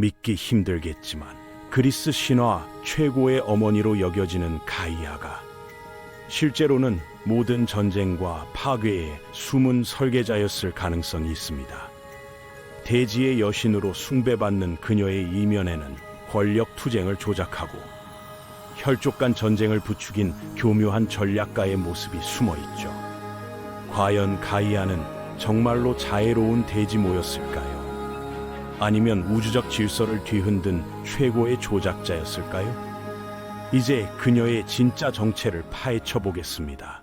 믿기 힘들겠지만 그리스 신화 최고의 어머니로 여겨지는 가이아가 실제로는 모든 전쟁과 파괴의 숨은 설계자였을 가능성이 있습니다. 대지의 여신으로 숭배받는 그녀의 이면에는 권력 투쟁을 조작하고 혈족 간 전쟁을 부추긴 교묘한 전략가의 모습이 숨어 있죠. 과연 가이아는 정말로 자애로운 대지모였을까요? 아니면 우주적 질서를 뒤흔든 최고의 조작자였을까요? 이제 그녀의 진짜 정체를 파헤쳐 보겠습니다.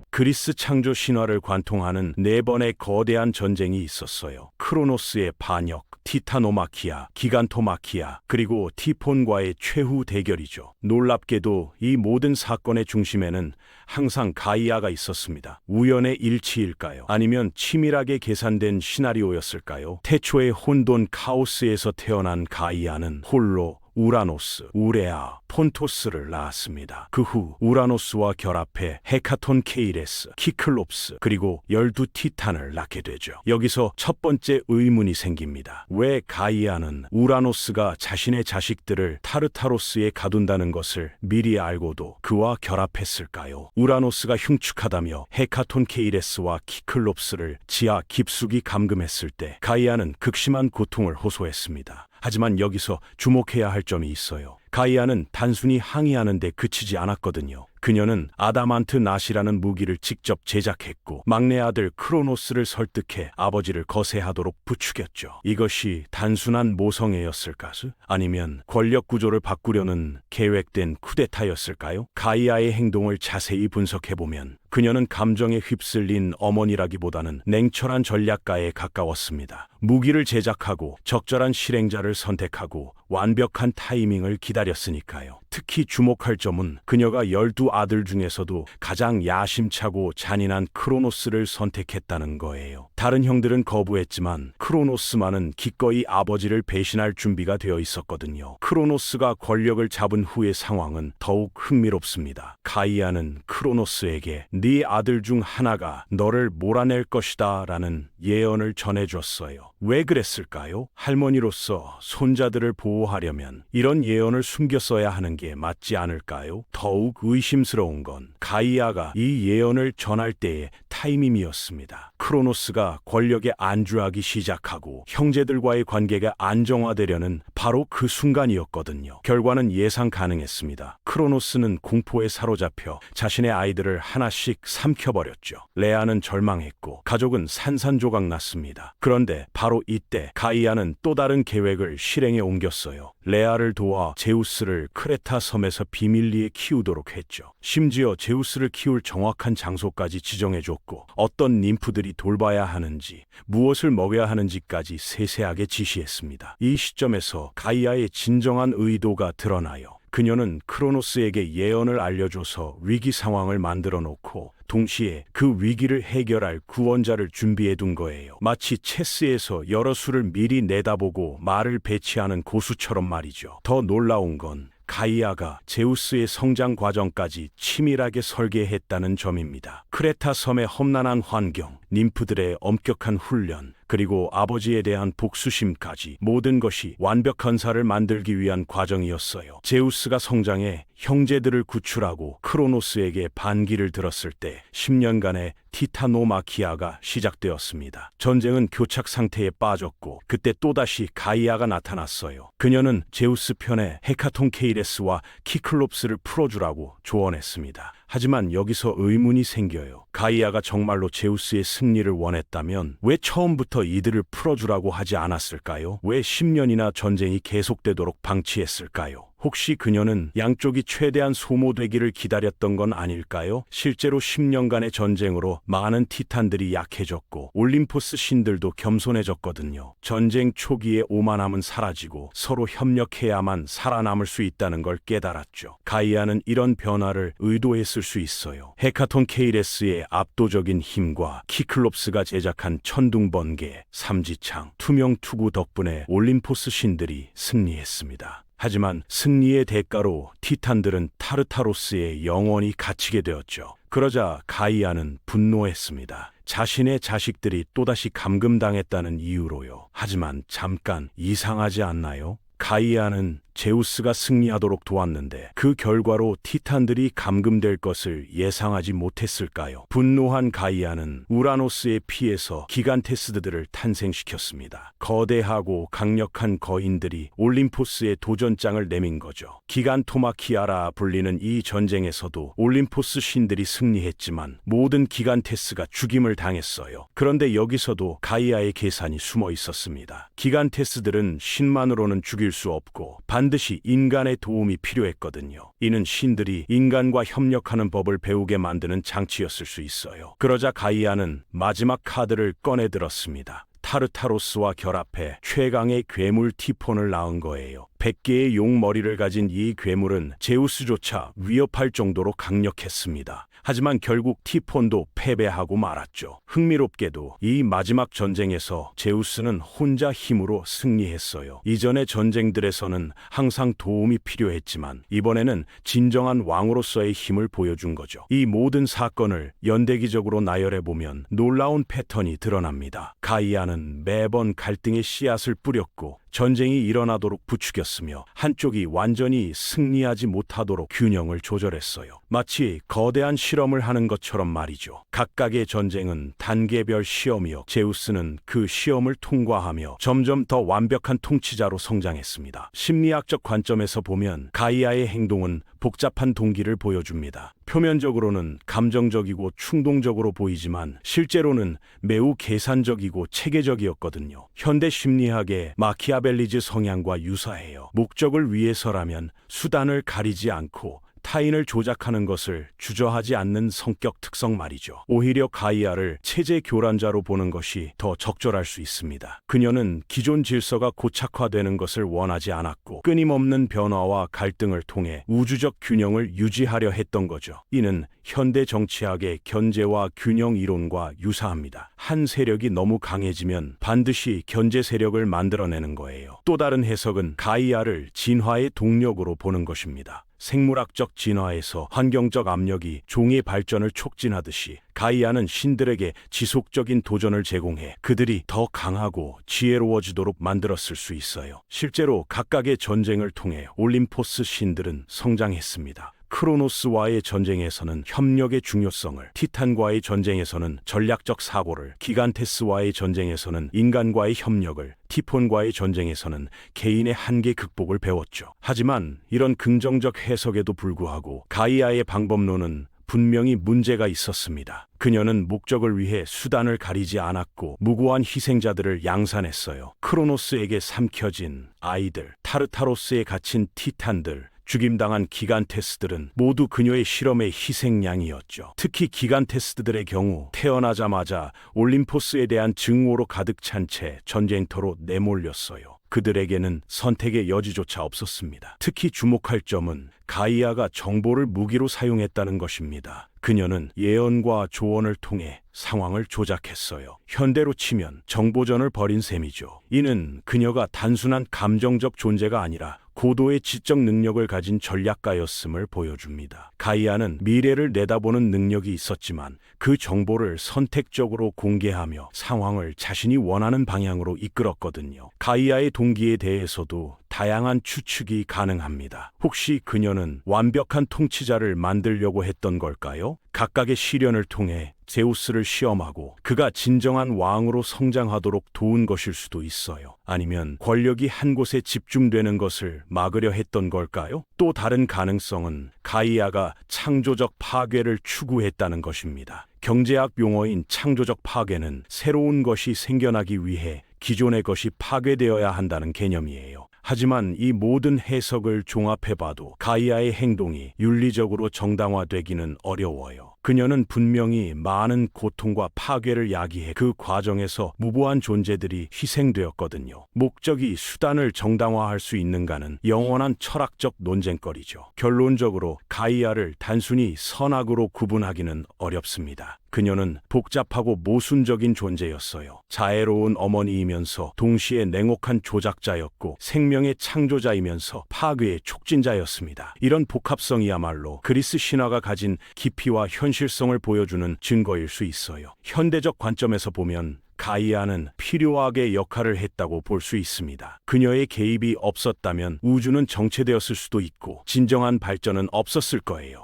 그리스 창조 신화를 관통하는 4번의 거대한 전쟁이 있었어요. 크로노스의 반역, 티타노마키아, 기간토마키아, 그리고 티폰과의 최후 대결이죠. 놀랍게도 이 모든 사건의 중심에는 항상 가이아가 있었습니다. 우연의 일치일까요? 아니면 치밀하게 계산된 시나리오였을까요? 태초의 혼돈 카오스에서 태어난 가이아는 홀로 우라노스, 우레아, 폰토스를 낳았습니다. 그 후 우라노스와 결합해 헤카톤 케이레스, 키클롭스, 그리고 12티탄을 낳게 되죠. 여기서 첫 번째 의문이 생깁니다. 왜 가이아는 우라노스가 자신의 자식들을 타르타로스에 가둔다는 것을 미리 알고도 그와 결합했을까요? 우라노스가 흉측하다며 헤카톤 케이레스와 키클롭스를 지하 깊숙이 감금했을 때 가이아는 극심한 고통을 호소했습니다. 하지만 여기서 주목해야 할 점이 있어요. 가이아는 단순히 항의하는 데 그치지 않았거든요. 그녀는 아다만트 낫이라는 무기를 직접 제작했고 막내 아들 크로노스를 설득해 아버지를 거세하도록 부추겼죠. 이것이 단순한 모성애였을까? 아니면 권력 구조를 바꾸려는 계획된 쿠데타였을까요? 가이아의 행동을 자세히 분석해보면 그녀는 감정에 휩쓸린 어머니라기보다는 냉철한 전략가에 가까웠습니다. 무기를 제작하고 적절한 실행자를 선택하고 완벽한 타이밍을 기다렸으니까요. 특히 주목할 점은 그녀가 12아들 중에서도 가장 야심차고 잔인한 크로노스를 선택했다는 거예요. 다른 형들은 거부했지만 크로노스만은 기꺼이 아버지를 배신할 준비가 되어 있었거든요. 크로노스가 권력을 잡은 후의 상황은 더욱 흥미롭습니다. 가이아는 크로노스에게 네 아들 중 하나가 너를 몰아낼 것이다 라는 예언을 전해줬어요. 왜 그랬을까요? 할머니로서 손자들을 보호하려면 이런 예언을 숨겼어야 하는 게 맞지 않을까요? 더욱 의심스러운 건 가이아가 이 예언을 전할 때의 타이밍이었습니다. 크로노스가 권력에 안주하기 시작하고 형제들과의 관계가 안정화되려는 바로 그 순간이었거든요. 결과는 예상 가능했습니다. 크로노스는 공포에 사로잡혀 자신의 아이들을 하나씩 삼켜버렸죠. 레아는 절망했고 가족은 산산조각 났습니다. 그런데 바로 이때 가이아는 또 다른 계획을 실행에 옮겼어요. 레아를 도와 제우스를 크레타 섬에서 비밀리에 키우도록 했죠. 심지어 제우스를 키울 정확한 장소까지 지정해줬고 어떤 님프들이 돌봐야 하는지, 무엇을 먹여야 하는지까지 세세하게 지시했습니다. 이 시점에서 가이아의 진정한 의도가 드러나요. 그녀는 크로노스에게 예언을 알려줘서 위기 상황을 만들어 놓고 동시에 그 위기를 해결할 구원자를 준비해 둔 거예요. 마치 체스에서 여러 수를 미리 내다보고 말을 배치하는 고수처럼 말이죠. 더 놀라운 건 가이아가 제우스의 성장 과정까지 치밀하게 설계했다는 점입니다. 크레타 섬의 험난한 환경, 님프들의 엄격한 훈련, 그리고 아버지에 대한 복수심까지 모든 것이 완벽한 사를 만들기 위한 과정이었어요. 제우스가 성장해 형제들을 구출하고 크로노스에게 반기를 들었을 때 10년간의 티타노마키아가 시작되었습니다. 전쟁은 교착 상태에 빠졌고 그때 또다시 가이아가 나타났어요. 그녀는 제우스 편에 헤카톤 케이레스와 키클롭스를 풀어주라고 조언했습니다. 하지만 여기서 의문이 생겨요. 가이아가 정말로 제우스의 승리를 원했다면 왜 처음부터 이들을 풀어주라고 하지 않았을까요? 왜 10년이나 전쟁이 계속되도록 방치했을까요? 혹시 그녀는 양쪽이 최대한 소모되기를 기다렸던 건 아닐까요? 실제로 10년간의 전쟁으로 많은 티탄들이 약해졌고 올림포스 신들도 겸손해졌거든요. 전쟁 초기에 오만함은 사라지고 서로 협력해야만 살아남을 수 있다는 걸 깨달았죠. 가이아는 이런 변화를 의도했을 수 있어요. 헤카톤 케이레스의 압도적인 힘과 키클롭스가 제작한 천둥번개, 삼지창, 투명 투구 덕분에 올림포스 신들이 승리했습니다. 하지만 승리의 대가로 티탄들은 타르타로스에 영원히 갇히게 되었죠. 그러자 가이아는 분노했습니다. 자신의 자식들이 또다시 감금당했다는 이유로요. 하지만 잠깐 이상하지 않나요? 가이아는 제우스가 승리하도록 도왔는데 그 결과로 티탄들이 감금될 것을 예상하지 못했을까요? 분노한 가이아는 우라노스의 피에서 기간테스드들을 탄생시켰습니다. 거대하고 강력한 거인들이 올림포스의 도전장을 내민 거죠. 기간토마키아라 불리는 이 전쟁에서도 올림포스 신들이 승리했지만 모든 기간테스가 죽임을 당했어요. 그런데 여기서도 가이아의 계산이 숨어 있었습니다. 기간테스들은 신만으로는 죽일 수 없고 반드시 인간의 도움이 필요했거든요. 이는 신들이 인간과 협력하는 법을 배우게 만드는 장치였을 수 있어요. 그러자 가이아는 마지막 카드를 꺼내 들었습니다. 타르타로스와 결합해 최강의 괴물 티폰을 낳은 거예요. 100개의 용 머리를 가진 이 괴물은 제우스조차 위협할 정도로 강력했습니다. 하지만 결국 티폰도 패배하고 말았죠. 흥미롭게도 이 마지막 전쟁에서 제우스는 혼자 힘으로 승리했어요. 이전의 전쟁들에서는 항상 도움이 필요했지만 이번에는 진정한 왕으로서의 힘을 보여준 거죠. 이 모든 사건을 연대기적으로 나열해보면 놀라운 패턴이 드러납니다. 가이아는 매번 갈등의 씨앗을 뿌렸고 전쟁이 일어나도록 부추겼으며 한쪽이 완전히 승리하지 못하도록 균형을 조절했어요. 마치 거대한 실험을 하는 것처럼 말이죠. 각각의 전쟁은 단계별 시험이었고 제우스는 그 시험을 통과하며 점점 더 완벽한 통치자로 성장했습니다. 심리학적 관점에서 보면 가이아의 행동은 복잡한 동기를 보여줍니다. 표면적으로는 감정적이고 충동적으로 보이지만 실제로는 매우 계산적이고 체계적이었거든요. 현대 심리학의 마키아벨리즈 성향과 유사해요. 목적을 위해서라면 수단을 가리지 않고 타인을 조작하는 것을 주저하지 않는 성격 특성 말이죠. 오히려 가이아를 체제 교란자로 보는 것이 더 적절할 수 있습니다. 그녀는 기존 질서가 고착화되는 것을 원하지 않았고 끊임없는 변화와 갈등을 통해 우주적 균형을 유지하려 했던 거죠. 이는 현대 정치학의 견제와 균형 이론과 유사합니다. 한 세력이 너무 강해지면 반드시 견제 세력을 만들어내는 거예요. 또 다른 해석은 가이아를 진화의 동력으로 보는 것입니다. 생물학적 진화에서 환경적 압력이 종의 발전을 촉진하듯이 가이아는 신들에게 지속적인 도전을 제공해 그들이 더 강하고 지혜로워지도록 만들었을 수 있어요. 실제로 각각의 전쟁을 통해 올림포스 신들은 성장했습니다. 크로노스와의 전쟁에서는 협력의 중요성을, 티탄과의 전쟁에서는 전략적 사고를, 기간테스와의 전쟁에서는 인간과의 협력을, 티폰과의 전쟁에서는 개인의 한계 극복을 배웠죠. 하지만 이런 긍정적 해석에도 불구하고 가이아의 방법론은 분명히 문제가 있었습니다. 그녀는 목적을 위해 수단을 가리지 않았고 무고한 희생자들을 양산했어요. 크로노스에게 삼켜진 아이들, 타르타로스에 갇힌 티탄들, 죽임당한 기간테스들은 모두 그녀의 실험의 희생양이었죠. 특히 기간테스들의 경우 태어나자마자 올림포스에 대한 증오로 가득 찬 채 전쟁터로 내몰렸어요. 그들에게는 선택의 여지조차 없었습니다. 특히 주목할 점은 가이아가 정보를 무기로 사용했다는 것입니다. 그녀는 예언과 조언을 통해 상황을 조작했어요. 현대로 치면 정보전을 벌인 셈이죠. 이는 그녀가 단순한 감정적 존재가 아니라 고도의 지적 능력을 가진 전략가였음을 보여줍니다. 가이아는 미래를 내다보는 능력이 있었지만 그 정보를 선택적으로 공개하며 상황을 자신이 원하는 방향으로 이끌었거든요. 가이아의 동기에 대해서도 다양한 추측이 가능합니다. 혹시 그녀는 완벽한 통치자를 만들려고 했던 걸까요? 각각의 시련을 통해 제우스를 시험하고 그가 진정한 왕으로 성장하도록 도운 것일 수도 있어요. 아니면 권력이 한 곳에 집중되는 것을 막으려 했던 걸까요? 또 다른 가능성은 가이아가 창조적 파괴를 추구했다는 것입니다. 경제학 용어인 창조적 파괴는 새로운 것이 생겨나기 위해 기존의 것이 파괴되어야 한다는 개념이에요. 하지만 이 모든 해석을 종합해봐도 가이아의 행동이 윤리적으로 정당화되기는 어려워요. 그녀는 분명히 많은 고통과 파괴를 야기해 그 과정에서 무고한 존재들이 희생되었거든요. 목적이 수단을 정당화할 수 있는가는 영원한 철학적 논쟁거리죠. 결론적으로 가이아를 단순히 선악으로 구분하기는 어렵습니다. 그녀는 복잡하고 모순적인 존재였어요. 자애로운 어머니이면서 동시에 냉혹한 조작자였고 생명의 창조자이면서 파괴의 촉진자였습니다. 이런 복합성이야말로 그리스 신화가 가진 깊이와 현실 진실성을 보여주는 증거일 수 있어요. 현대적 관점에서 보면 가이아는 필요하게 역할을 했다고 볼 수 있습니다. 그녀의 개입이 없었다면 우주는 정체되었을 수도 있고 진정한 발전은 없었을 거예요.